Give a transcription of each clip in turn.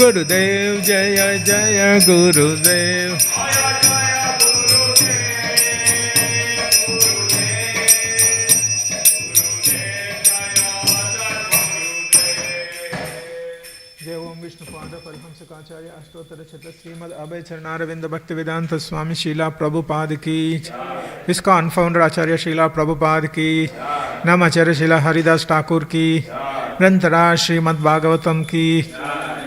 Gurudev Jaya Jaya Gurudev. Jai Om Vishnu Pada Parhamsa Kacharya Ashtotara Chitra Srimad Abhay Charanaravindra Bhaktivedanta Swami Srila Prabhupada ki ISKCON founder Acharya Srila Prabhupada ki Namacharya Srila Haridas Thakur ki Grantharaj Srimad Bhagavatam ki.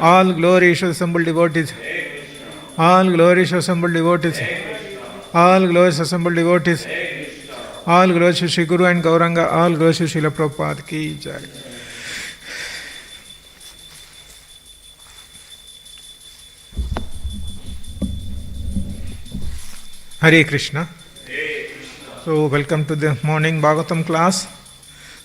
All glory to assembled devotees. All glory to assembled devotees. All glory to assembled devotees. All glory to Shri Guru and Gauranga. All glory to Srila Prabhupada ki jai. Hare Krishna. So welcome to the morning Bhagavatam class.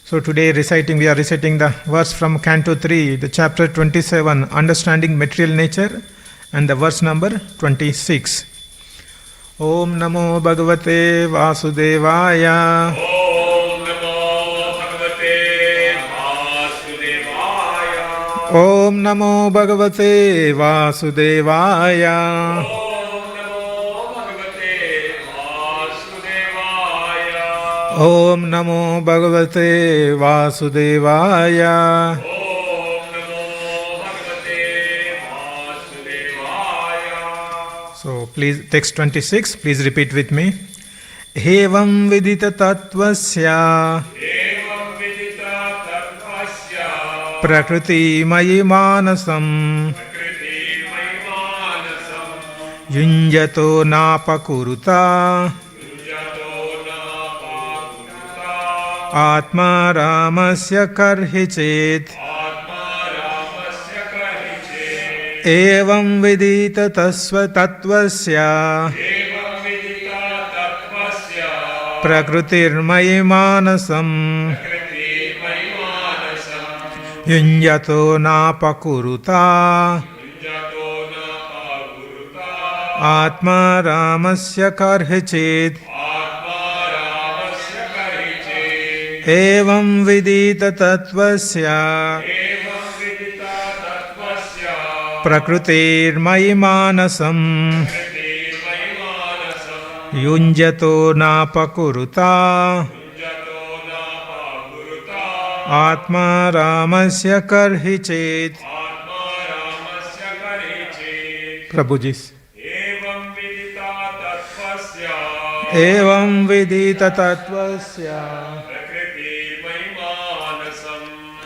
So today we are reciting the verse from Canto 3, the chapter 27, Understanding Material Nature, and the verse number 26. Om Namo Bhagavate Vasudevaya. Om Namo Bhagavate Vasudevaya. Om Namo Bhagavate Vasudevaya. Om Namo Bhagavate Vasudevaya. Om Namo Bhagavate Vasudevaya. So please, text 26, please repeat with me. Evam vidita tattvasya. Evam vidita tattvasya. Prakriti mayi manasam. Prakriti mayi manasam. Yunjato napakuruta. Atma Ramasya karhi chet. Evam vidita tattvasya. Prakritirmayi manasam. Yunjato napakuruta. Atma Ramasya karhi chet. Evam vidita tattvasya. Prakritirmayi manasam. Yunjato napakuruta. Atma Ramasya karhi chet. Prabhuji. Evam vidita tattvasya.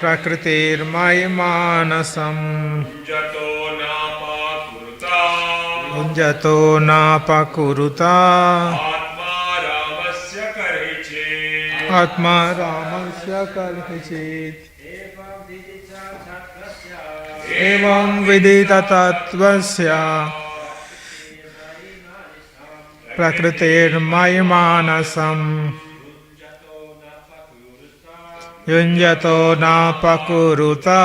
Prakritirmayi manasam. Yunjato napakuruta. Atma Ramasya karhi chet. Evam vidita tattvasya. Prakritirmayi manasam. Yunjato napakuruta.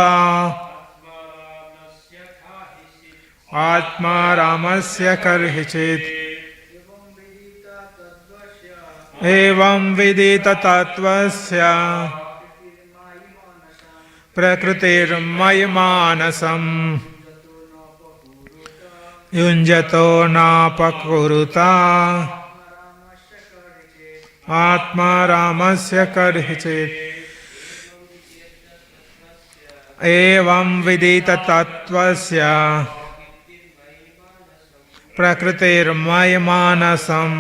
Atma Ramasya karhi chet. Evam vidita tattvasya. Prakritirmayi manasam. Yunjato napakuruta. Atma Ramasya karhi chet. Evam vidita tattvasya. Prakritirmayi manasam.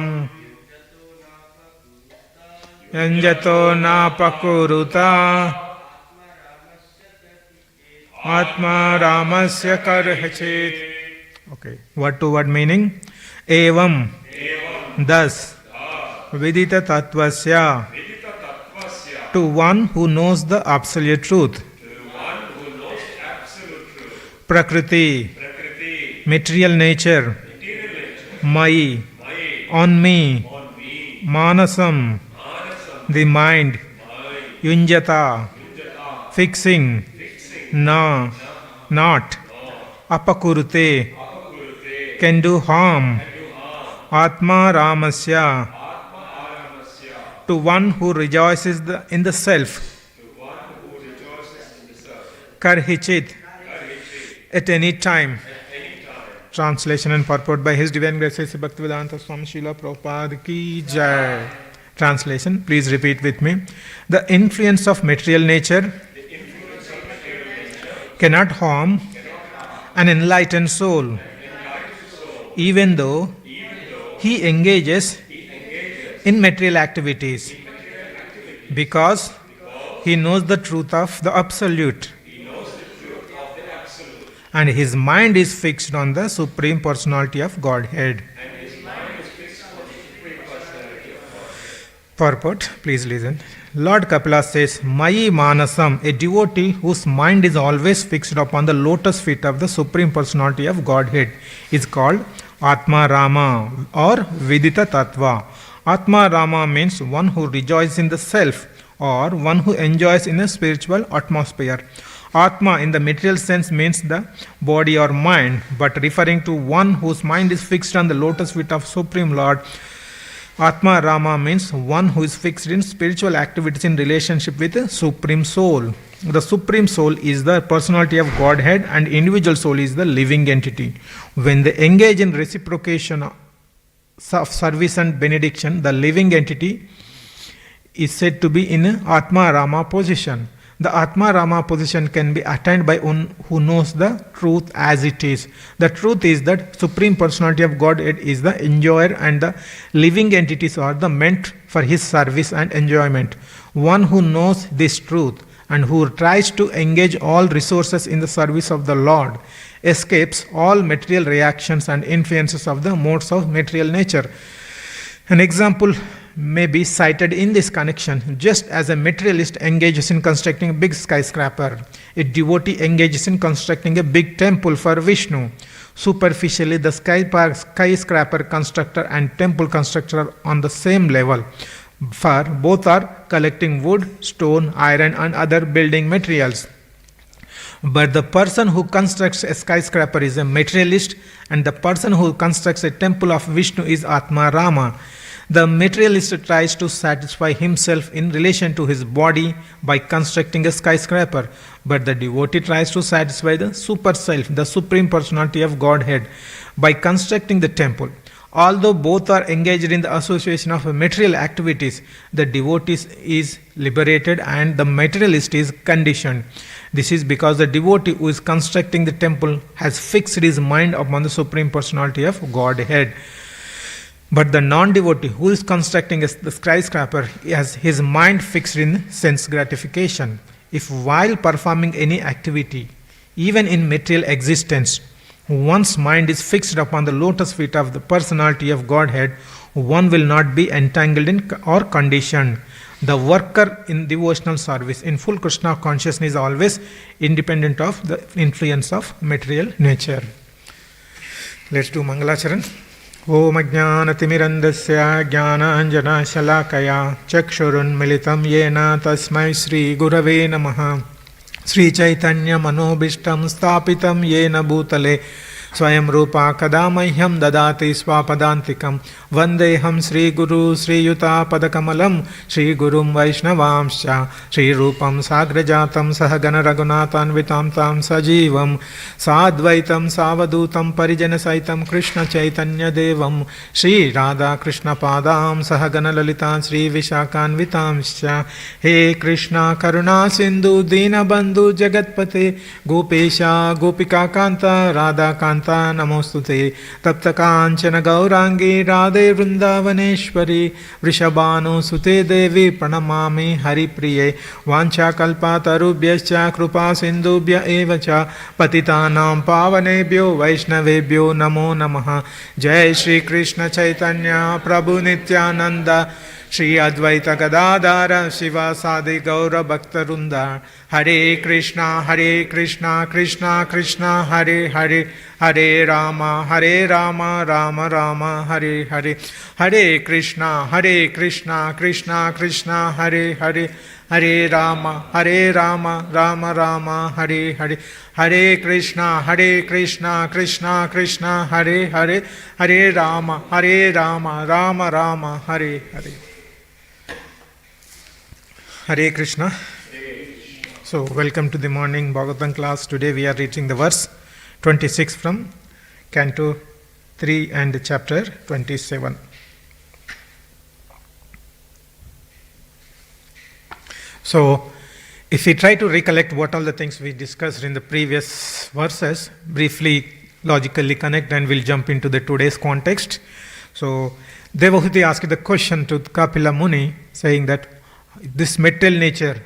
Yunjato napakuruta. Atma Ramasya karhi chet. Okay, word to word meaning. Evam, thus, vidita tattvasya, to one who knows the absolute truth. Prakriti, material nature. Mai, on me. Manasam, the mind. Yunjata, fixing. Na, not. Apakurute, can do harm. Atma Ramasya, to one who rejoices in the self. Karhichit, at any time. any time. Translation and purport by His Divine Grace A.C. Bhaktivedanta Swami Srila Prabhupada Ki Jai. Translation, please repeat with me. The influence of material nature cannot harm an enlightened soul, even though he engages in material activities, because he knows the truth of the Absolute, and his mind is fixed on the Supreme Personality of Godhead. Purport, please listen. Lord Kapila says, Mayi Manasam, a devotee whose mind is always fixed upon the lotus feet of the Supreme Personality of Godhead, is called Atma Rama or Vidita Tattva. Atma Rama means one who rejoices in the self or one who enjoys in a spiritual atmosphere. Atma in the material sense means the body or mind, but referring to one whose mind is fixed on the lotus feet of Supreme Lord, Atma Rama means one who is fixed in spiritual activities in relationship with the Supreme Soul. The Supreme Soul is the personality of Godhead and individual soul is the living entity. When they engage in reciprocation of service and benediction, the living entity is said to be in Atma Rama position. The Atma Rama position can be attained by one who knows the truth as it is. The truth is that Supreme Personality of Godhead is the enjoyer and the living entities are the meant for his service and enjoyment. One who knows this truth and who tries to engage all resources in the service of the Lord escapes all material reactions and influences of the modes of material nature. An example may be cited in this connection. Just as a materialist engages in constructing a big skyscraper, a devotee engages in constructing a big temple for Vishnu. Superficially, the skyscraper constructor and temple constructor are on the same level, for both are collecting wood, stone, iron and other building materials. But the person who constructs a skyscraper is a materialist, and the person who constructs a temple of Vishnu is Atma Rama. The materialist tries to satisfy himself in relation to his body by constructing a skyscraper, but the devotee tries to satisfy the super self, the Supreme Personality of Godhead, by constructing the temple. Although both are engaged in the association of material activities, the devotee is liberated and the materialist is conditioned. This is because the devotee who is constructing the temple has fixed his mind upon the Supreme Personality of Godhead. But the non-devotee who is constructing the skyscraper has his mind fixed in sense gratification. If while performing any activity, even in material existence, one's mind is fixed upon the lotus feet of the personality of Godhead, one will not be entangled in or conditioned. The worker in devotional service in full Krishna consciousness is always independent of the influence of material nature. Let's do Mangalacharan. Om Ajnanatimirandasya Jnananjanashalakaya Chakshurunmilitam Yena Tasmai Sri Gurave Namaha Sri Chaitanya Manobishtam Stapitam Yena Bhutale Swayam Rupa Kadamahyam Dadati Swapadantikam Vandeham Sri Guru Sri Yuta Padakamalam Sri Gurum Vaishnavamscha Sri Rupam Sagrajatam Sahagana Raghunatan Vitam Tam Sajivam Sadvaitam Savadutam Parijana Saitam Krishna Chaitanya Devam Sri Radha Krishna Padam Sahagana Lalitan Sri Vishakan Vitamscha He Krishna Karuna Sindhu Dina Bandhu Jagatpate Gopesha Gopika Kanta Radha Kanta Namostute Tapta Kanchana Gaurangi Radhe Vrindavaneshwari Vrishabhanu Sute Devi Pranamami Hari Priye Vancha Kalpa Tarubhyascha Krupa Sindhubhya Evacha Patitanam Pavanebhyo Vaishnavebhyo Namo Namaha Jai Shri Krishna Chaitanya Prabhu Nityananda Shri Advaita Gadadhara Shiva Sadi Gaura Bhaktarunda Hare Krishna Krishna Krishna Hare Hare Hare Rama Rama Rama Hare Hare Hare Krishna Krishna Krishna Hare Hare Hare Rama Rama Rama Hare Hare Hare Krishna Krishna Krishna Hare Hare Hare Rama Rama Rama Hare Hare Hare Krishna. So welcome to the morning Bhagavatam class. Today we are reaching the verse 26 from Canto 3 and chapter 27. So, if we try to recollect what all the things we discussed in the previous verses, briefly, logically connect, and we'll jump into the today's context. So, Devahuti asked the question to Kapila Muni, saying that this material nature,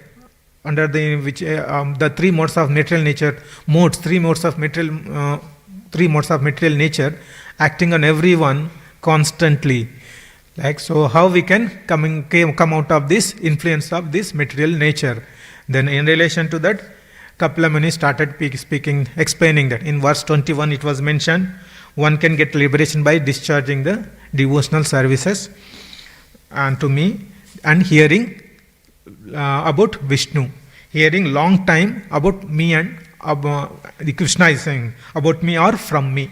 under the three modes of material nature, three modes of material nature, acting on everyone constantly. Like, so how we can come out of this influence of this material nature? Then in relation to that, Kapila Muni started explaining that. In verse 21 it was mentioned, one can get liberation by discharging the devotional services and to me, and hearing about Vishnu. Hearing long time about me, and the Krishna is saying about me or from me.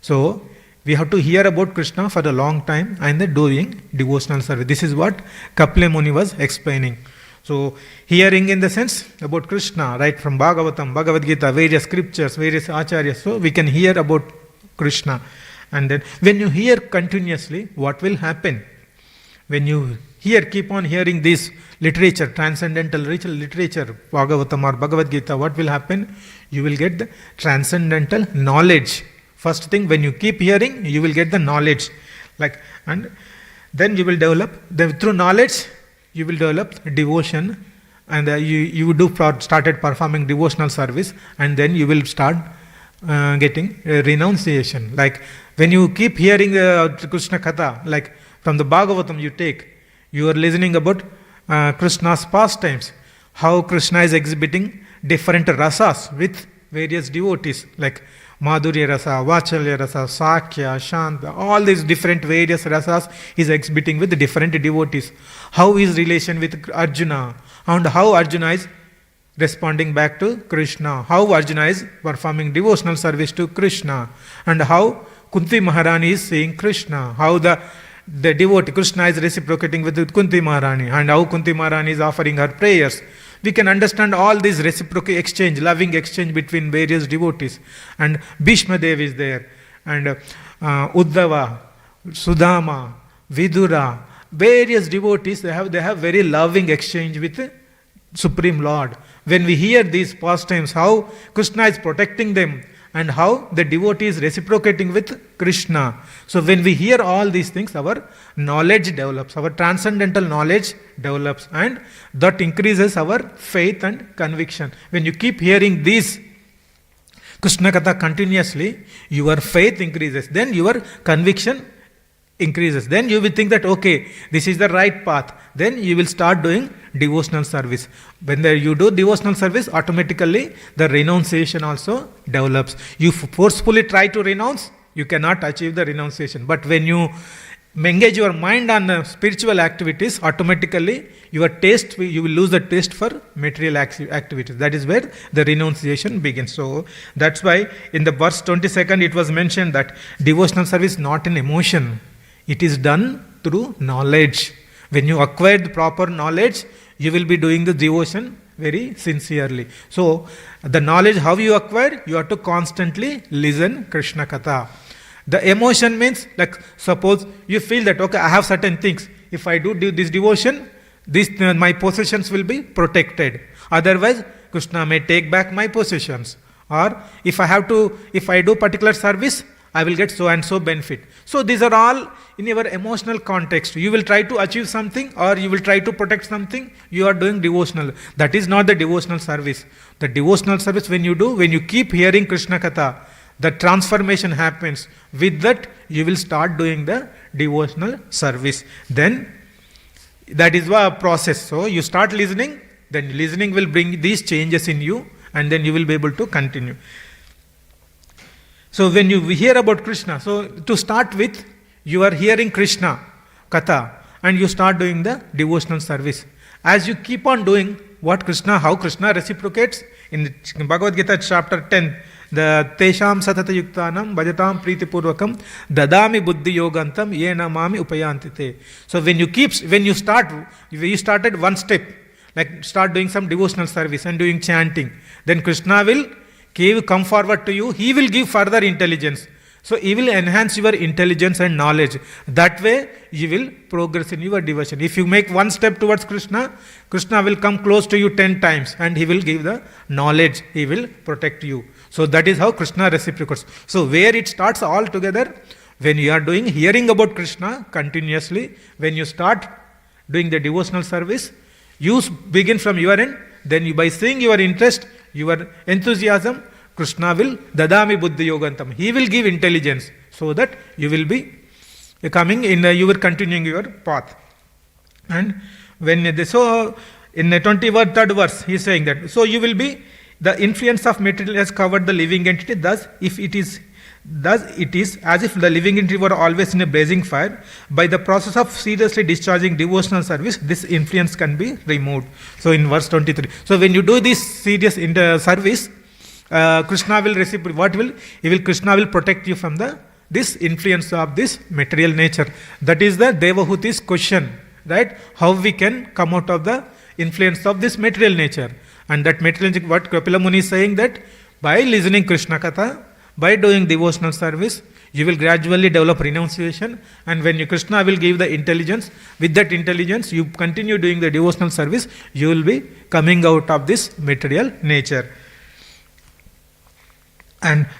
So we have to hear about Krishna for a long time and then doing devotional service. This is what Kapila Muni was explaining. So hearing in the sense about Krishna, right from Bhagavatam, Bhagavad Gita, various scriptures, various acharyas. So we can hear about Krishna. And then when you hear continuously, what will happen? When you keep on hearing this literature, transcendental literature, Bhagavatam or Bhagavad Gita, what will happen? You will get the transcendental knowledge. First thing, when you keep hearing, you will get the knowledge. And then you will develop, through knowledge, you will develop devotion, and you started performing devotional service, and then you will start getting renunciation. Like when you keep hearing Krishna Katha, like from the Bhagavatam you are listening about Krishna's pastimes, how Krishna is exhibiting different rasas with various devotees, like Madhurya rasa, Vachalya rasa, Sakya, Shanta, all these different various rasas is exhibiting with the different devotees. How his relation with Arjuna, and how Arjuna is responding back to Krishna, how Arjuna is performing devotional service to Krishna, and how Kunti Maharani is seeing Krishna, how the devotee Krishna is reciprocating with Kunti Maharani, and how Kunti Maharani is offering her prayers. We can understand all this reciprocal exchange, loving exchange between various devotees. And Bhishma Dev is there, and Uddhava, Sudama, Vidura, various devotees, they have very loving exchange with Supreme Lord. When we hear these pastimes, how Krishna is protecting them, and how the devotee is reciprocating with Krishna. So when we hear all these things, our knowledge develops, our transcendental knowledge develops, and that increases our faith and conviction. When you keep hearing these Krishna Katha continuously, your faith increases, then your conviction increases. Then you will think that, okay, this is the right path. Then you will start doing devotional service. When you do devotional service, automatically the renunciation also develops. You forcefully try to renounce, you cannot achieve the renunciation. But when you engage your mind on spiritual activities, automatically you will lose the taste for material activities. That is where the renunciation begins. So that's why in the verse 22nd it was mentioned that devotional service is not an emotion. It is done through knowledge. When you acquire the proper knowledge, you will be doing the devotion very sincerely. So, the knowledge how you acquire, you have to constantly listen Krishna Katha. The emotion means, like suppose you feel that, okay, I have certain things. If I do this devotion, my possessions will be protected. Otherwise, Krishna may take back my possessions. Or if I do particular service, I will get so and so benefit. So these are all in your emotional context. You will try to achieve something, or you will try to protect something. You are doing devotional. That is not the devotional service. The devotional service when you keep hearing Krishna Katha, the transformation happens. With that, you will start doing the devotional service. Then, that is a process. So you start listening, then listening will bring these changes in you, and then you will be able to continue. So when you hear about Krishna, so to start with, you are hearing Krishna Katha, and you start doing the devotional service. As you keep on doing how Krishna reciprocates, in Bhagavad Gita chapter 10, the Tesham Satata Yuktanam Bhajatam Priti Purvakam Dadami Buddhi Yogantam Yena Mami Upayantite. So when you started one step, like start doing some devotional service and doing chanting, then Krishna will come forward to you, he will give further intelligence. So he will enhance your intelligence and knowledge. That way you will progress in your devotion. If you make one step towards Krishna, Krishna will come close to you 10 times and he will give the knowledge. He will protect you. So that is how Krishna reciprocates. So where it starts all together, when you are hearing about Krishna continuously, when you start doing the devotional service, you begin from your end, then you, by seeing your interest, your enthusiasm, Krishna will dadami buddhi yogantam. He will give intelligence so that you will be coming in, you will continuing your path. And when so in the 23rd verse, he is saying that, so you will be, the influence of material has covered the living entity, thus it is as if the living entity were always in a blazing fire. By the process of seriously discharging devotional service, this influence can be removed. So in verse 23. So when you do this serious service, Krishna will receive what will? Krishna will protect you from this influence of this material nature. That is the Devahuti's question, right? How we can come out of the influence of this material nature. And that material nature, what Kapila Muni is saying, that by listening Krishna Katha, by doing devotional service, you will gradually develop renunciation, and when Krishna will give the intelligence, with that intelligence you continue doing the devotional service, you will be coming out of this material nature.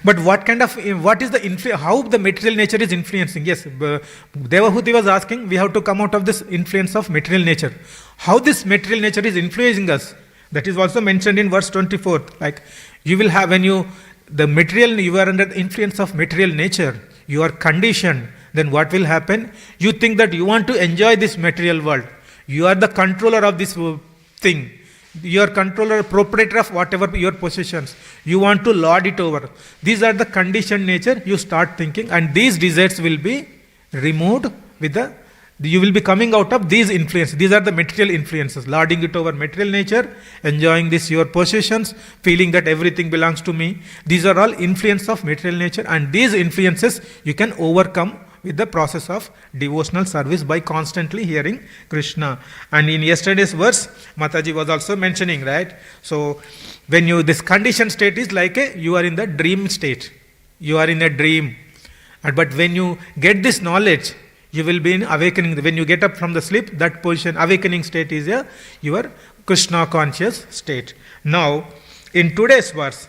But what is the how the material nature is influencing? Yes, Devahuti was asking, we have to come out of this influence of material nature. How this material nature is influencing us? That is also mentioned in verse 24. Like, you will have, when you are under the influence of material nature, you are conditioned, then what will happen? You think that you want to enjoy this material world. You are the controller of this thing. You are controller, proprietor of whatever your possessions. You want to lord it over. These are the conditioned nature. You start thinking, and these desires will be removed with you will be coming out of these influences. These are the material influences. Lording it over material nature, enjoying this your possessions, feeling that everything belongs to me. These are all influence of material nature, and these influences you can overcome with the process of devotional service by constantly hearing Krishna. And in yesterday's verse, Mataji was also mentioning, right? So when this conditioned state is like you are in the dream state. You are in a dream. But when you get this knowledge, you will be in awakening. When you get up from the sleep, that position, awakening state is your Krishna conscious state. Now, in today's verse,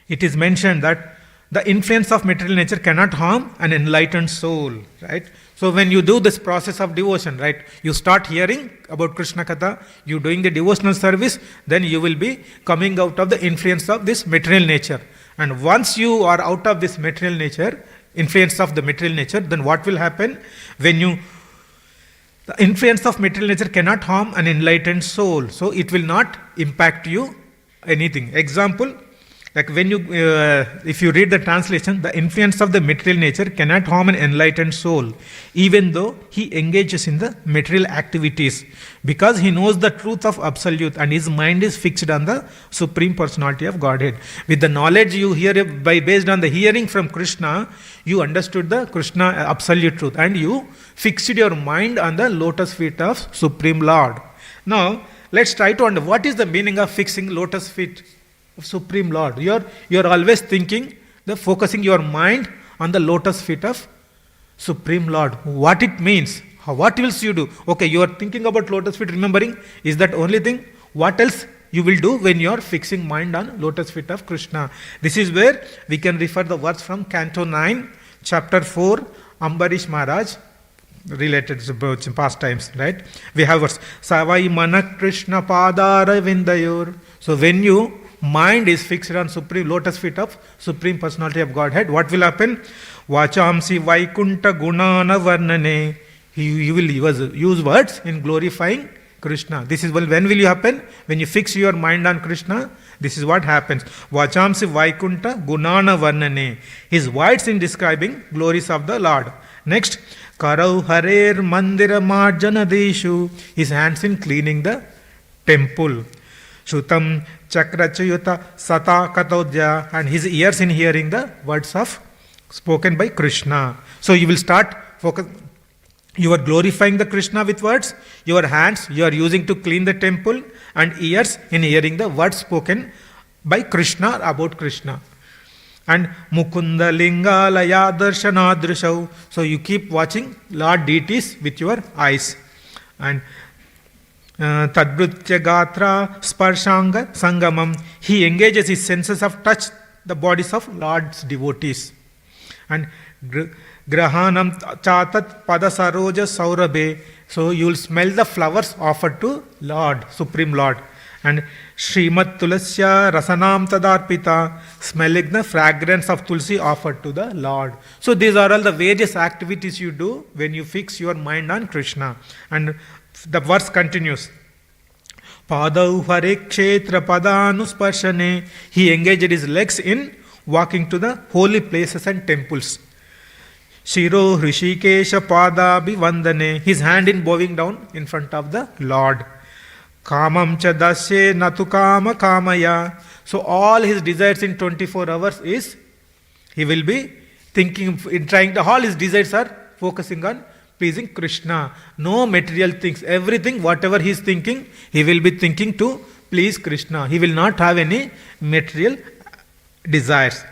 it is mentioned that the influence of material nature cannot harm an enlightened soul, right? So when you do this process of devotion, right, you start hearing about Krishna Katha, you doing the devotional service, then you will be coming out of the influence of this material nature. And once you are out of this material nature, influence of the material nature, then what will happen? The influence of material nature cannot harm an enlightened soul. So it will not impact you anything. Example, like when if you read the translation, the influence of the material nature cannot harm an enlightened soul, even though he engages in the material activities, because he knows the truth of Absolute and his mind is fixed on the Supreme Personality of Godhead. With the knowledge you hear, based on the hearing from Krishna, you understood the Krishna Absolute truth and you fixed your mind on the lotus feet of Supreme Lord. Now, let's try to understand what is the meaning of fixing lotus feet of Supreme Lord. You're always thinking, focusing your mind on the lotus feet of Supreme Lord. What it means? What else you do? Okay, you are thinking about lotus feet, remembering. Is that only thing? What else you will do when you are fixing mind on lotus feet of Krishna? This is where we can refer the words from Canto 9, Chapter 4, Ambarish Maharaj, related to past times, right? We have verse, Savai Manak Krishna Padara Vindayor. So when you mind is fixed on Supreme Lotus feet of Supreme Personality of Godhead, what will happen? Vachamsi Vaikunta Gunana Varnane. He will use words in glorifying Krishna. This is when will you happen? When you fix your mind on Krishna, this is what happens. Vachamsi Vaikunta Gunana Varnane. His words in describing glories of the Lord. Next, Karau Harer Mandira Marjana Deshu. His hands in cleaning the temple. Shutam Chakrachayuta Sata Katodya, and his ears in hearing the words of spoken by Krishna. So you will start focus. You are glorifying the Krishna with words. Your hands you are using to clean the temple, and ears in hearing the words spoken by Krishna, about Krishna. And Mukunda Lingalaya Darshanadrishau. So you keep watching Lord deities with your eyes. And Tadbrutya Gatra Sparshanga Sangamam. He engages his senses of touch the bodies of Lord's devotees. And Grahanam Chatat Padasaroja Saurabe. So you will smell the flowers offered to Lord, Supreme Lord. And Srimat Tulasya Rasanam Tadarpita, smelling the fragrance of Tulsi offered to the Lord. So these are all the various activities you do when you fix your mind on Krishna. And the verse continues. Padau Hare Kshetra Padanusparshane. He engaged his legs in walking to the holy places and temples. Shiro Hrishikesha Padabi Vandane. His hand in bowing down in front of the Lord. Kamam cha dasye natu kama kamaya. So all his desires in 24 hours is, he will be thinking, in trying to, all his desires are focusing on pleasing Krishna. No material things. Everything, whatever he is thinking, he will be thinking to please Krishna. He will not have any material desires.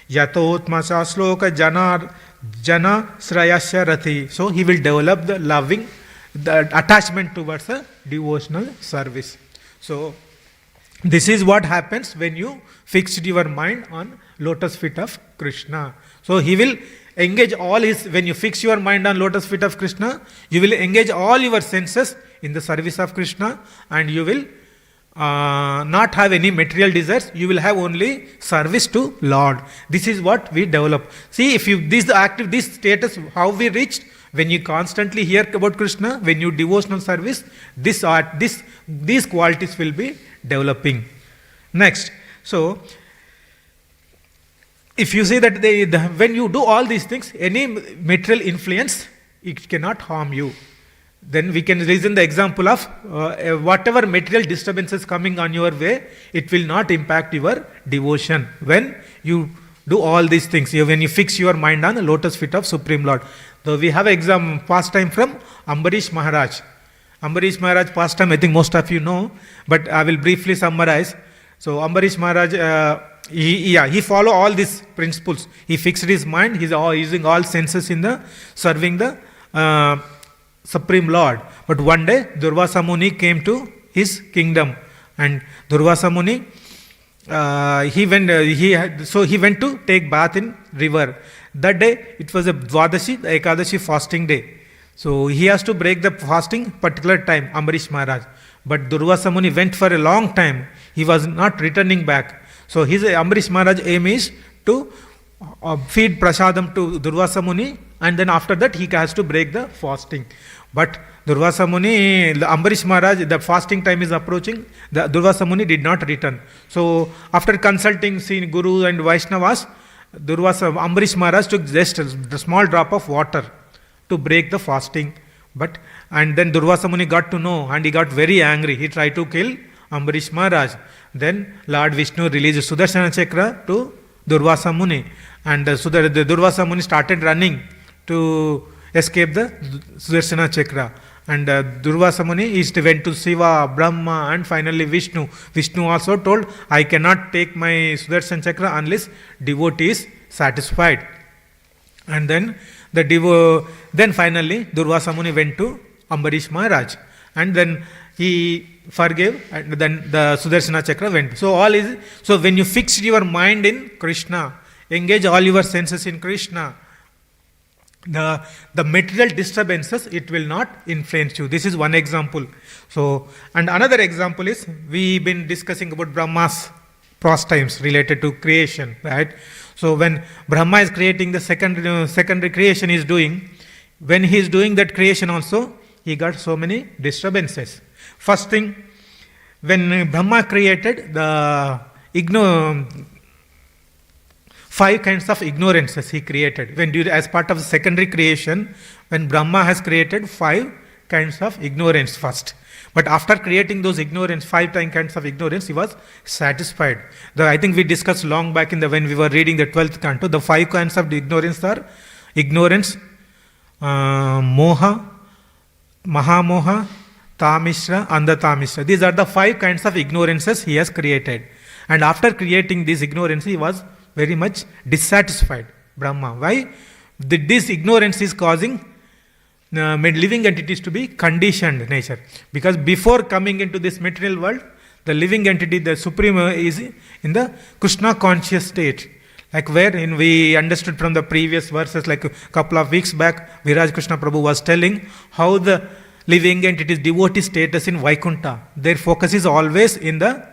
Yatotma sasloka jana srayasya rati. So he will develop the loving, the attachment towards a devotional service. So this is what happens when you fixed your mind on lotus feet of Krishna. So he will engage all his, when you fix your mind on lotus feet of Krishna, you will engage all your senses in the service of Krishna, and you will not have any material desires. You will have only service to Lord. This is what we develop. See, if you this status, how we reached. When you constantly hear about Krishna, when you devotional service, these qualities will be developing. Next, so if you say that when you do all these things, any material influence, it cannot harm you. Then we can reason the example of whatever material disturbances coming on your way, it will not impact your devotion. When you do all these things, when you fix your mind on the lotus feet of Supreme Lord. So we have an pastime from Ambarish Maharaj. Ambarish Maharaj pastime, I think most of you know, but I will briefly summarize. So Ambarish Maharaj, he followed all these principles. He fixed his mind. He's using all senses in the serving the Supreme Lord. But one day Durvasa Muni came to his kingdom, and Durvasa Muni he went to take bath in river. That day it was a Dwadashi, the Ekadashi fasting day. So he has to break the fasting particular time, Ambarish Maharaj. But Durvasa Muni went for a long time. He was not returning back. So his Ambarish Maharaj aim is to feed prasadam to Durvasa Muni, and then after that he has to break the fasting. But Durvasa Muni, the Ambarish Maharaj, the fasting time is approaching. The Durvasa Muni did not return. So after consulting Guru and Vaishnavas, Ambarish Maharaj took just a small drop of water to break the fasting. And then Durvasa Muni got to know, and he got very angry. He tried to kill Ambarish Maharaj. Then Lord Vishnu released Sudarshana Chakra to Durvasa Muni, and the Durvasa Muni started running to escape the Sudarshana Chakra. And Durvasa Muni went to Shiva, Brahma, and finally Vishnu. Vishnu also told, I cannot take my Sudarshan Chakra unless devotee is satisfied. And then then finally Durvasa Muni went to Ambarish Maharaj, and then he forgave, and then the Sudarshana Chakra went. So when you fix your mind in Krishna, engage all your senses in Krishna, the material disturbances, it will not influence you. This is one example. So, and another example is, we've been discussing about Brahma's pastimes related to creation, right? So when Brahma is creating, the secondary creation is doing, when he is doing that creation also, he got so many disturbances. First thing, when Brahma created the 5 kinds of ignorances he created. As part of the secondary creation, when Brahma has created 5 kinds of ignorance first. But after creating those 5 kinds of ignorance, he was satisfied. I think we discussed long back when we were reading the 12th canto, the 5 kinds of ignorance are ignorance, moha, mahamoha, tamishra, andatamisra. These are the 5 kinds of ignorances he has created. And after creating this ignorance, he was very much dissatisfied, Brahma. Why? This ignorance is causing living entities to be conditioned nature. Because before coming into this material world, the living entity, the Supreme, is in the Krishna conscious state. Like wherein we understood from the previous verses, like a couple of weeks back, Viraj Krishna Prabhu was telling how the living entities devotee status in Vaikuntha. Their focus is always in the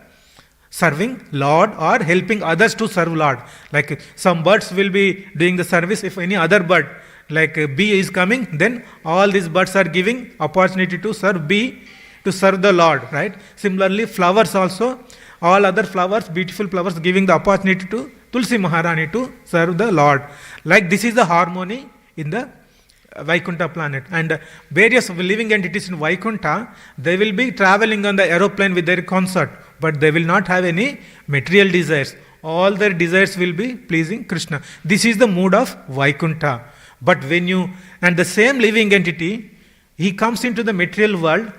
serving Lord or helping others to serve Lord. Like some birds will be doing the service. If any other bird, like a bee is coming, then all these birds are giving opportunity to serve bee, to serve the Lord, right? Similarly, flowers also, all other flowers, beautiful flowers, giving the opportunity to Tulsi Maharani to serve the Lord. Like this is the harmony in the Vaikuntha planet. And various living entities in Vaikuntha, they will be traveling on the aeroplane with their consort, but they will not have any material desires. All their desires will be pleasing Krishna. This is the mood of Vaikuntha. But when you, and the same living entity, he comes into the material world,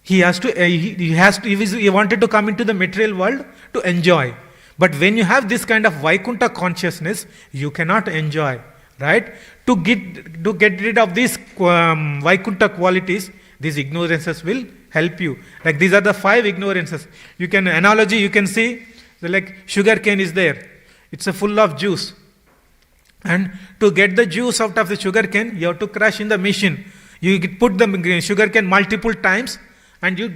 he wanted to come into the material world to enjoy. But when you have this kind of Vaikuntha consciousness, you cannot enjoy, right? To get rid of these Vaikuntha qualities, these ignorances will help you. Like these are the 5 ignorances. You can analogy, you can see, like sugar cane is there. It's a full of juice. And to get the juice out of the sugar cane, you have to crush in the machine. You put the sugar cane multiple times, and you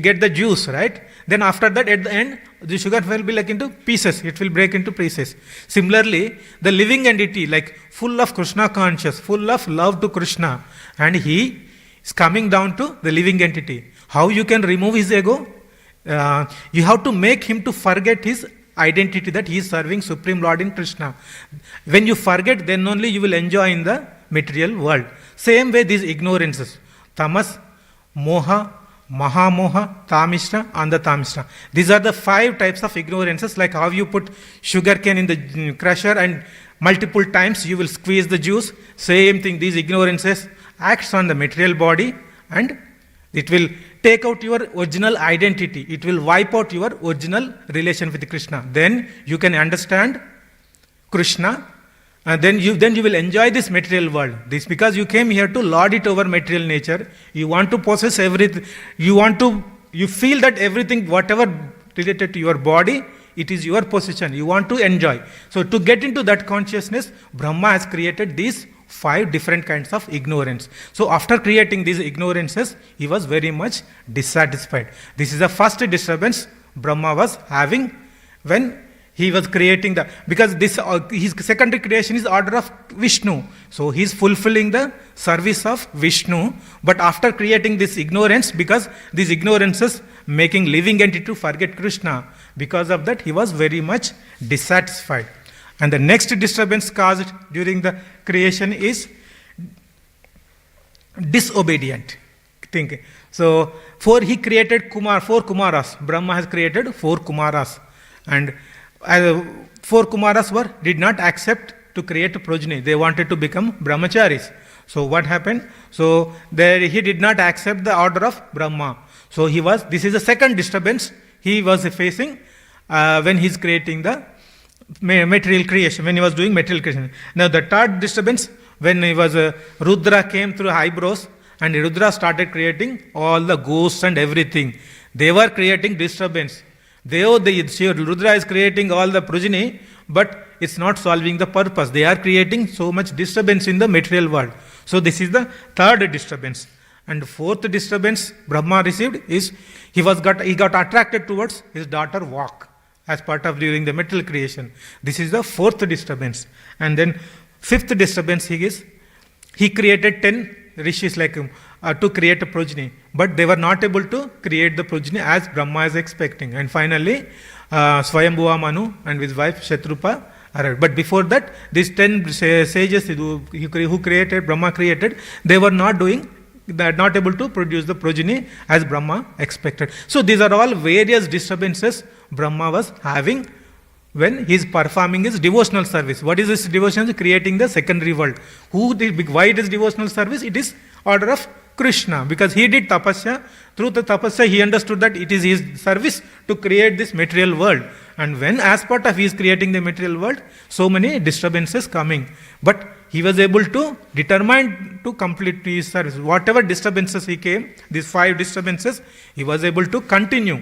get the juice, right? Then after that, at the end, the sugar will be like into pieces. It will break into pieces. Similarly, the living entity, like full of Krishna conscious, full of love to Krishna, and he is coming down to the living entity. How you can remove his ego? You have to make him to forget his identity that he is serving Supreme Lord in Krishna. When you forget, then only you will enjoy in the material world. Same way these ignorances, tamas, moha, mahamoha, tamishra, and the tamishra. These are the 5 types of ignorances, like how you put sugar cane in the crusher and multiple times you will squeeze the juice. Same thing, these ignorances acts on the material body and it will take out your original identity. It will wipe out your original relation with Krishna. Then you can understand Krishna, and then you will enjoy this material world. This because you came here to lord it over material nature. You want to possess everything. You feel that everything, whatever related to your body, it is your possession. You want to enjoy. So to get into that consciousness, Brahma has created these 5 different kinds of ignorance. So after creating these ignorances, he was very much dissatisfied. This is the first disturbance Brahma was having when he was creating because this his secondary creation is order of Vishnu. So he is fulfilling the service of Vishnu. But after creating this ignorance, because these ignorances making living entity to forget Krishna, because of that he was very much dissatisfied. And the next disturbance caused during the creation is disobedient thinking. So, he created 4 Kumaras. Brahma has created 4 Kumaras. And 4 Kumaras did not accept to create a progeny. They wanted to become brahmacharis. So, what happened? So, he did not accept the order of Brahma. So, this is the second disturbance he was facing when he is creating the material creation, when he was doing material creation. Now the third disturbance, when he was Rudra came through eyebrows, and Rudra started creating all the ghosts and everything. They were creating disturbance. Rudra is creating all the progeny, but it's not solving the purpose. They are creating so much disturbance in the material world. So this is the third disturbance. And fourth disturbance Brahma received is he got attracted towards his daughter Vak as part of during the material creation. This is the fourth disturbance. And then fifth disturbance he created 10 rishis to create a progeny, but they were not able to create the progeny as Brahma is expecting. And finally Swayambhuva Manu and his wife Shatrupa arrived. But before that, these 10 sages who Brahma created, they were not able to produce the progeny as Brahma expected. So these are all various disturbances Brahma was having when he is performing his devotional service. What is this devotional? Creating the secondary world. Why it is devotional service? It is order of Krishna, because he did tapasya. Through the tapasya, he understood that it is his service to create this material world. And when, as part of his creating the material world, so many disturbances coming. But he was able to determine to complete his service. Whatever disturbances he came, these 5 disturbances, he was able to continue.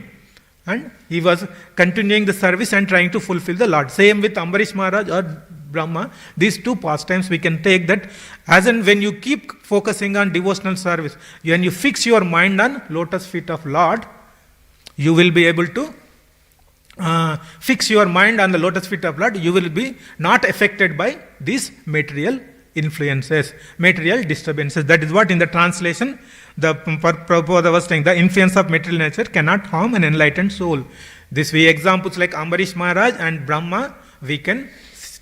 And he was continuing the service and trying to fulfill the Lord. Same with Ambarish Maharaj or Brahma. These 2 pastimes we can take that as and when you keep focusing on devotional service, when you fix your mind on lotus feet of Lord, you will be able to fix your mind on the lotus feet of Lord, you will be not affected by these material influences, material disturbances. That is what in the translation, the Prabhupada was saying, the influence of material nature cannot harm an enlightened soul. This we examples like Ambarish Maharaj and Brahma, we can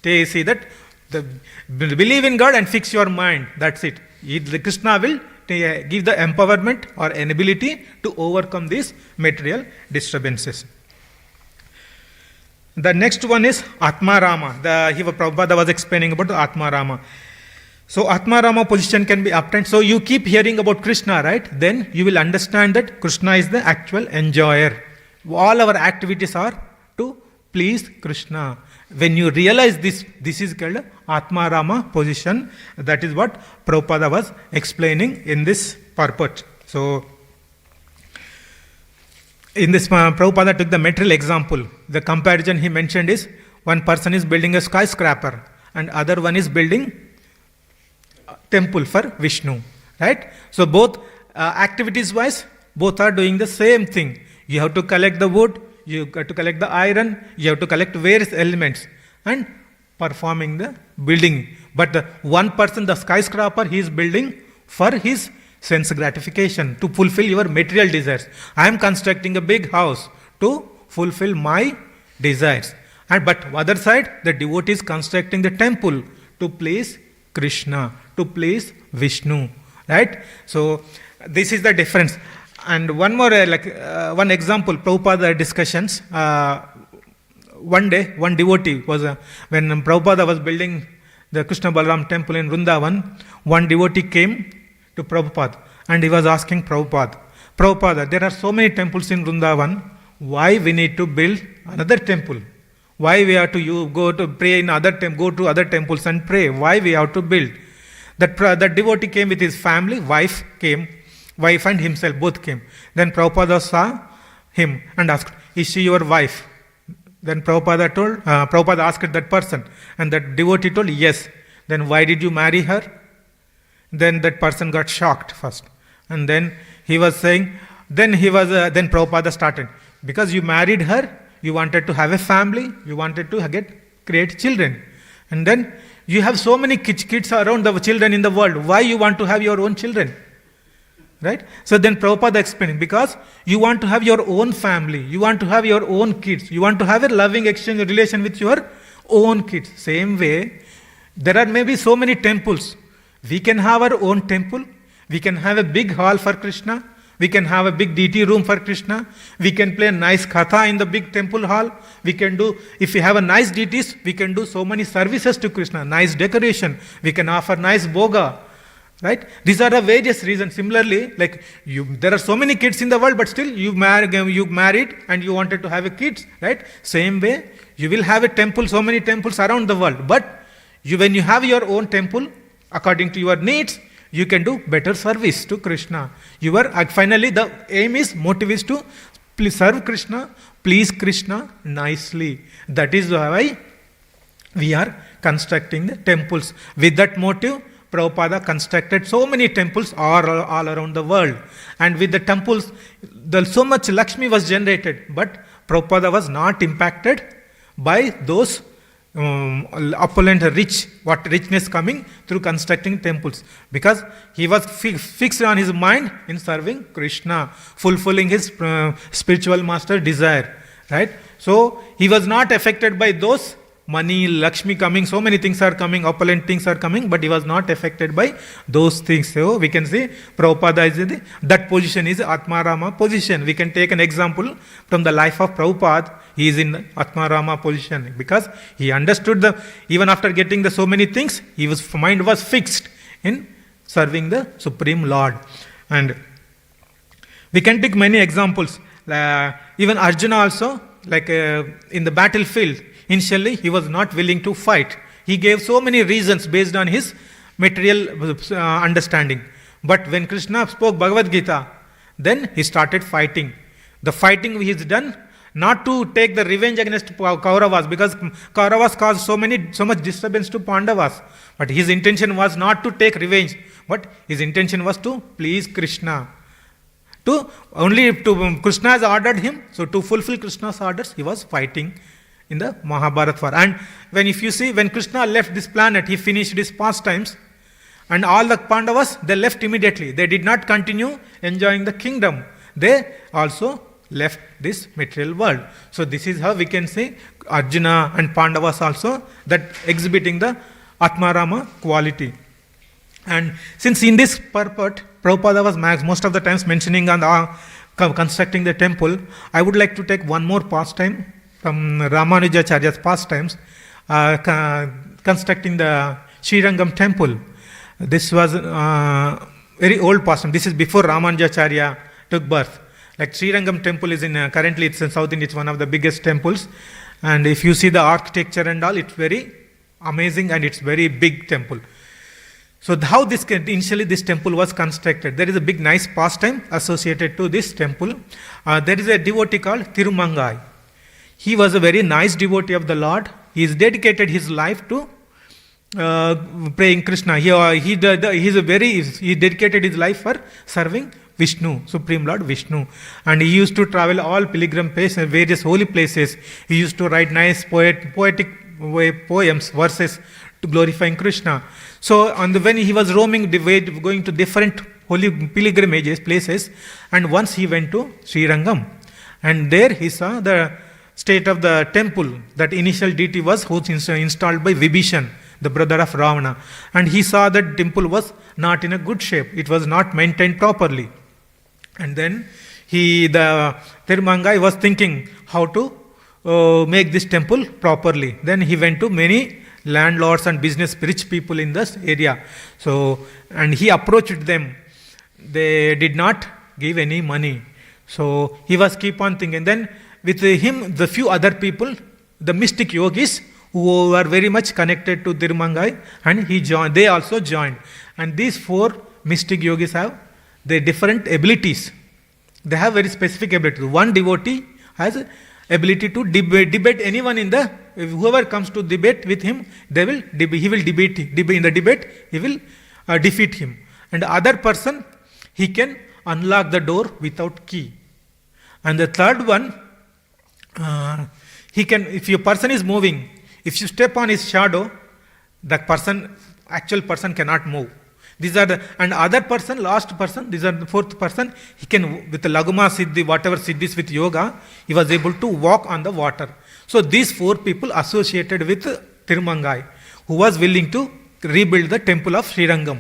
see that believe in God and fix your mind. That's it. The Krishna will give the empowerment or an ability to overcome these material disturbances. The next one is Atma Rama. Prabhupada was explaining about Atma Rama. So Atma Rama position can be obtained. So you keep hearing about Krishna, right? Then you will understand that Krishna is the actual enjoyer. All our activities are to please Krishna. When you realize this is called Atma Rama position. That is what Prabhupada was explaining in this purport. So in this, Prabhupada took the material example. The comparison he mentioned is, one person is building a skyscraper and other one is building a temple for Vishnu. Right? So both activities wise, both are doing the same thing. You have to collect the wood, you have to collect the iron, you have to collect various elements and performing the building. But the one person, the skyscraper, he is building for his sense gratification, to fulfill your material desires. I am constructing a big house to fulfill my desires. But other side, the devotee is constructing the temple to please Krishna, to please Vishnu. Right? So this is the difference. And one more, one example, Prabhupada discussions. One day, one devotee was, when Prabhupada was building the Krishna Balaram temple in Vrindavan, one devotee came to Prabhupada and he was asking Prabhupada, there are so many temples in Vrindavan, why we need to build another temple? Why we have to go to pray in go to other temples and pray? Why we have to build? That devotee came with his family, wife and himself both came. Then Prabhupada saw him and asked, is she your wife? Then Prabhupada asked that person, and that devotee told, yes. Then why did you marry her? Then that person got shocked first. And then he was saying, then Prabhupada started, because you married her, you wanted to have a family, you wanted to create children. And then you have so many kids around, the children in the world. Why you want to have your own children? Right? So then Prabhupada explained, because you want to have your own family, you want to have your own kids, you want to have a loving exchange relation with your own kids. Same way, there are maybe so many temples. We can have our own temple, we can have a big hall for Krishna, we can have a big deity room for Krishna, we can play a nice katha in the big temple hall, we can do, if we have a nice deities, we can do so many services to Krishna, nice decoration, we can offer nice bhoga. Right? These are the various reasons. Similarly, there are so many kids in the world, but still you married and you wanted to have a kids. Right? Same way, you will have a temple, so many temples around the world. But when you have your own temple, according to your needs, you can do better service to Krishna. Finally, the motive is to serve Krishna, please Krishna nicely. That is why we are constructing the temples. With that motive, Prabhupada constructed so many temples all around the world. And with the temples, so much Lakshmi was generated. But Prabhupada was not impacted by those opulent richness coming through constructing temples. Because he was fixed on his mind in serving Krishna, fulfilling his spiritual master desire. Right? So he was not affected by those money, Lakshmi coming, so many things are coming, opulent things are coming, but he was not affected by those things. So we can say Prabhupada is that position is Atma Rama position. We can take an example from the life of Prabhupada. He is in Atma Rama position because he understood even after getting the so many things, mind was fixed in serving the Supreme Lord. And we can take many examples. Even Arjuna also, in the battlefield, initially he was not willing to fight. He gave so many reasons based on his material understanding. But when Krishna spoke Bhagavad Gita, then he started fighting. The fighting he has done not to take the revenge against Kauravas, because Kauravas caused so much disturbance to Pandavas. But his intention was not to take revenge, but his intention was to please Krishna. Krishna has ordered him, so to fulfill Krishna's orders, he was fighting in the Mahabharata war. And if you see, when Krishna left this planet, he finished his pastimes, and all the Pandavas, they left immediately. They did not continue enjoying the kingdom. They also left this material world. So this is how we can say Arjuna and Pandavas also, that exhibiting the Atmarama quality. And since in this purport, Prabhupada was most of the times mentioning on constructing the temple, I would like to take one more pastime from Ramanujacharya's pastimes, constructing the Srirangam temple. This was very old pastime. This is before Ramanujacharya took birth. Like Srirangam temple is currently it's in South India, it's one of the biggest temples. And if you see the architecture and all, it's very amazing and it's very big temple. So how initially this temple was constructed, there is a big nice pastime associated to this temple. There is a devotee called Thirumangai. He was a very nice devotee of the Lord. He has dedicated his life to praying Krishna. He dedicated his life for serving Vishnu, Supreme Lord Vishnu. And he used to travel all pilgrim places, various holy places. He used to write nice poetic poems, verses to glorifying Krishna. So when he was roaming, going to different holy pilgrimages, places, and once he went to Srirangam. And there he saw the state of the temple. That initial deity was installed by Vibhishan, the brother of Ravana. And he saw that temple was not in a good shape. It was not maintained properly. And then the Thirumangai was thinking how to make this temple properly. Then he went to many landlords and rich people in this area. And he approached them. They did not give any money. So he was keep on thinking. Then with him, the few other people, the mystic yogis, who were very much connected to Thirumangai, and they also joined. And these 4 mystic yogis have their different abilities. They have very specific abilities. One devotee has ability to debate anyone whoever comes to debate with him, he will debate in the debate, he will defeat him. And the other person, he can unlock the door without key. And the third one, if your person is moving, if you step on his shadow, actual person cannot move. And other person, last person, these are the 4th person, he can, with the Laguma Siddhi, whatever Siddhis with yoga, he was able to walk on the water. So these 4 people associated with Thirumangai, who was willing to rebuild the temple of Srirangam.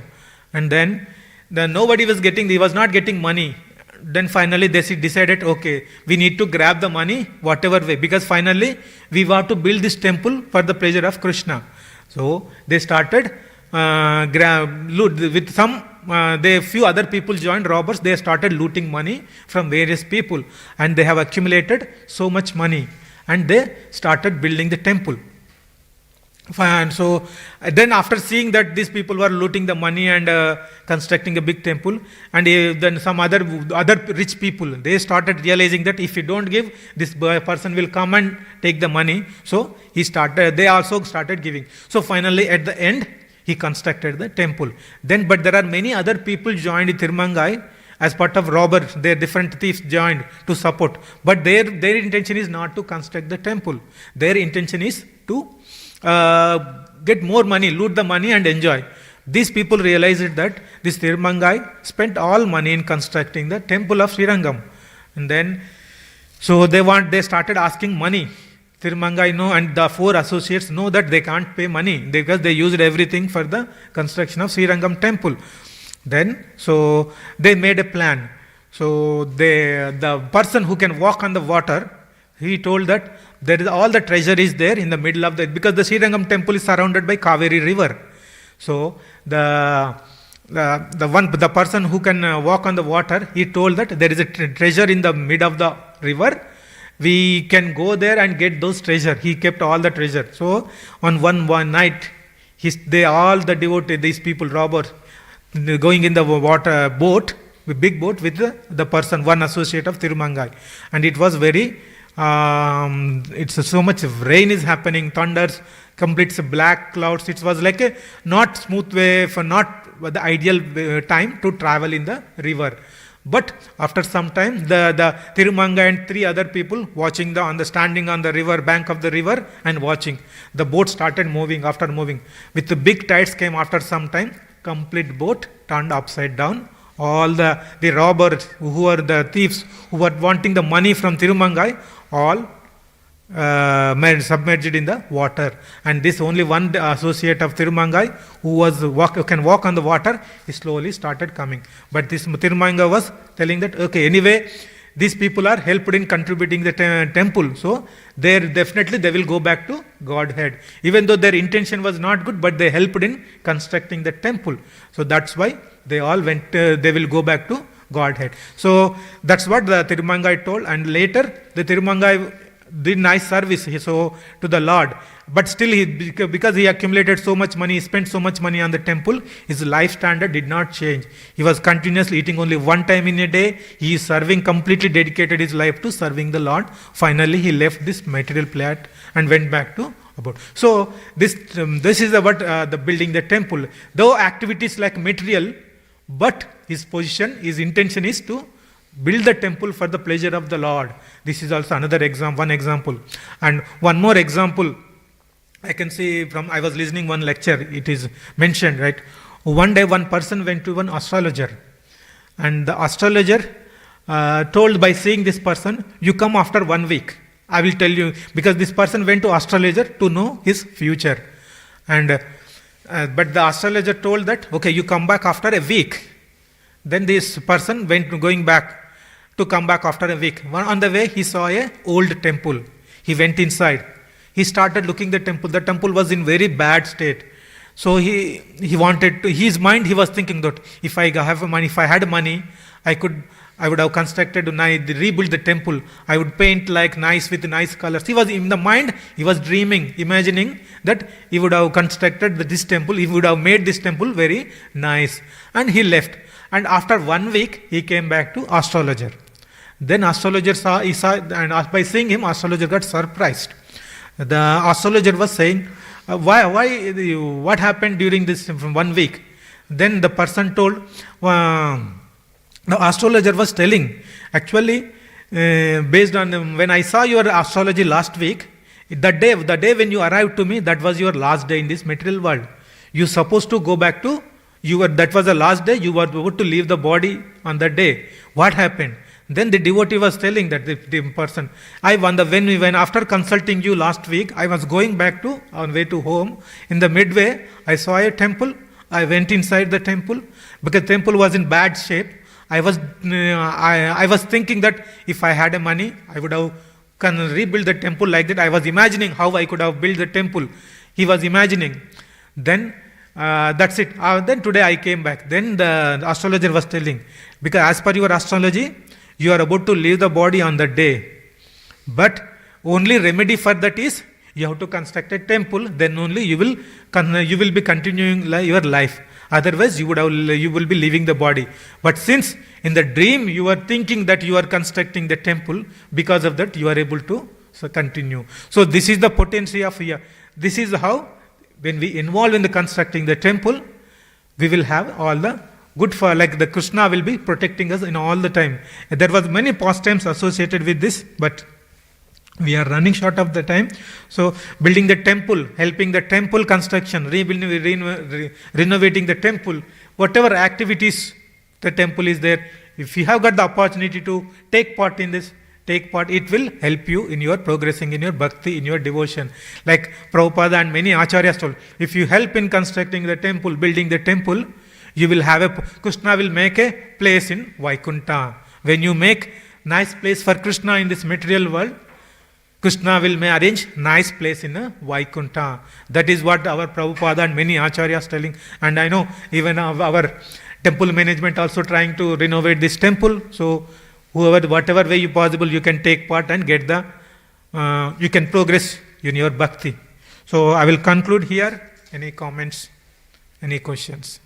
And then he was not getting money. Then finally they decided, okay, we need to grab the money whatever way, because finally we want to build this temple for the pleasure of Krishna. So they started with few other people joined, robbers. They started looting money from various people, and they have accumulated so much money, and they started building the temple. And so then after seeing that these people were looting the money and constructing a big temple, and then some other rich people, they started realizing that if you don't give, this person will come and take the money. So they also started giving. So finally at the end, he constructed the temple. But there are many other people joined Thirumangai as part of robbers. Their different thieves joined to support. But their intention is not to construct the temple. Their intention is to get more money, loot the money and enjoy. These people realized that this Thirumangai spent all money in constructing the temple of Srirangam. And then, so they started asking money. Thirumangai and the 4 associates know that they can't pay money because they used everything for the construction of Srirangam temple. Then, so they made a plan. So the person who can walk on the water, he told that all the treasure is there in the middle of because the Srirangam temple is surrounded by Kaveri river. So the person who can walk on the water, he told that there is a treasure in the mid of the river. We can go there and get those treasure. He kept all the treasure. So on one night, all the devotees, these people, robbers, going in the water boat, big boat with the person, one associate of Tirumangai, and it was very. It's so much rain is happening, thunders, complete black clouds. It was like a not smooth way for not the ideal time to travel in the river. But after some time, the Tirumanga and 3 other people watching standing on the river bank of the river and watching. The boat started moving. After moving, with the big tides came after some time, complete boat turned upside down. All the robbers who were the thieves who were wanting the money from Tirumangai, all submerged in the water. And this only one associate of Tirumangai who can walk on the water, he slowly started coming. But this Tirumangai was telling that, okay, anyway, these people are helped in contributing the temple, so they will go back to Godhead. Even though their intention was not good, but they helped in constructing the temple. So that's why they all went, they will go back to Godhead. So that's what the Tirumangai told, and later the Tirumangai did nice service to the Lord. But still, because he accumulated so much money, he spent so much money on the temple, his life standard did not change. He was continuously eating only one time in a day. He is serving, completely dedicated his life to serving the Lord. Finally, he left this material plane and went back to about. So this is about the building the temple. Though activities like material, but his position, his intention is to build the temple for the pleasure of the Lord. This is also another one example. And one more example, I can see from, I was listening one lecture, it is mentioned, right? One day one person went to one astrologer, and the astrologer told, by seeing this person, you come after 1 week. I will tell you, because this person went to astrologer to know his future. And but the astrologer told that, okay, you come back after a week. Then this person going back to come back after a week. On the way, he saw a old temple. He went inside. He started looking the temple. The temple was in very bad state. So he wanted to, his mind, he was thinking that if I had money, I would have constructed, rebuild the temple. I would paint like nice with nice colors. He was in the mind, he was dreaming, imagining that he would have constructed this temple. He would have made this temple very nice. And he left. And after 1 week, he came back to astrologer. Then astrologer saw, and by seeing him, astrologer got surprised. The astrologer was saying, what happened during this 1 week? Then the person told, the astrologer was telling, actually, based on when I saw your astrology last week, the day when you arrived to me, that was your last day in this material world. You supposed to go back to, that was the last day, you were about to leave the body on that day. What happened? Then the devotee was telling that the person, when after consulting you last week, I was going back on way to home. In the midway, I saw a temple. I went inside the temple because the temple was in bad shape. I was thinking that if I had money, I would have rebuild the temple like that. I was imagining how I could have built the temple. He was imagining. Then that's it. Then today I came back. Then the astrologer was telling, because as per your astrology, you are about to leave the body on that day. But only remedy for that is you have to construct a temple. Then only you will be continuing your life. Otherwise, you will be leaving the body. But since in the dream you are thinking that you are constructing the temple, because of that you are able to continue. So this is the potency of here. This is how, when we involve in the constructing the temple, we will have all the good for, like the Krishna will be protecting us in all the time. There was many pastimes associated with this, but we are running short of the time. So building the temple, helping the temple construction, renovating the temple, whatever activities the temple is there, if you have got the opportunity to take part in this, it will help you in your progressing in your bhakti, in your devotion. Like Prabhupada and many acharyas told, if you help in constructing the temple, building the temple, you will have Krishna will make a place in Vaikuntha. When you make nice place for Krishna in this material world, Krishna will may arrange nice place in Vaikunta. That is what our Prabhupada and many acharyas telling. And I know even our temple management also trying to renovate this temple. So whoever, whatever way you possible, you can take part and get the, you can progress in your bhakti. So I will conclude here. Any comments? Any questions?